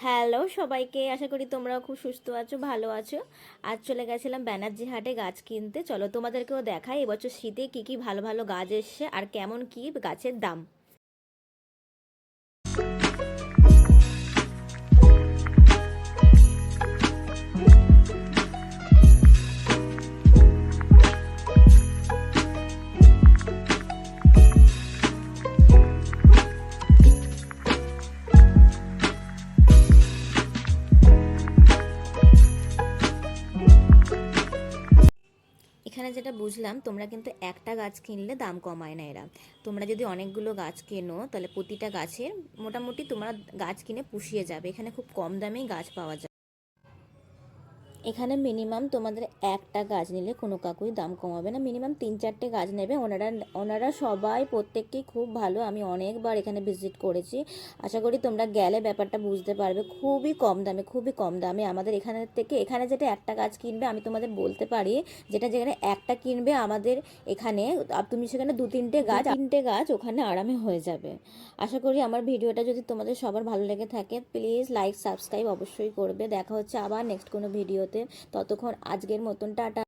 Hello সবাইকে, আশা করি তোমরাও খুব সুস্থ আছো, ভালো আছো। আজ চলে গেছিলাম ব্যানার্জি হাটে গাছ কিনতে। চলো তোমাদেরকেও দেখাই এবছর শীতে কি কি ভালো ভালো গাছ এসছে আর কেমন কি গাছের দাম। এখানে যেটা বুঝলাম, তোমরা কিন্তু একটা গাছ কিনলে দাম কমায় না এরা। তোমরা যদি অনেকগুলো গাছ কেনো তাহলে প্রতিটা গাছের মোটামুটি তোমরা গাছ কিনে পুষিয়ে যাবে। এখানে খুব কম দামেই গাছ পাওয়া যায়। এখানে মিনিমাম তোমাদের একটা গাছ নিলে কোনো কাকুই দাম কমাবে না, মিনিমাম 3-4টে গাছ নেবে। ওনারা ওনারা সবাই প্রত্যেককেই খুব ভালো, আমি অনেকবার এখানে ভিজিট করেছি। আশা করি তোমরা গেলে ব্যাপারটা বুঝতে পারবে। খুবই কম দামে, খুবই কম দামে আমাদের এখানে থেকে। এখানে যেটা একটা গাছ কিনবে, আমি তোমাদের বলতে পারি, যেটা যেখানে একটা কিনবে আমাদের এখানে, তুমি সেখানে 2-3টে গাছ ওখানে আরামে হয়ে যাবে। আশা করি আমার ভিডিওটা যদি তোমাদের সবার ভালো লেগে থাকে, প্লিজ লাইক সাবস্ক্রাইব অবশ্যই করবে। দেখা হচ্ছে আবার নেক্সট কোনো ভিডিওতে। ততক্ষণ আজকের মতন টাটা।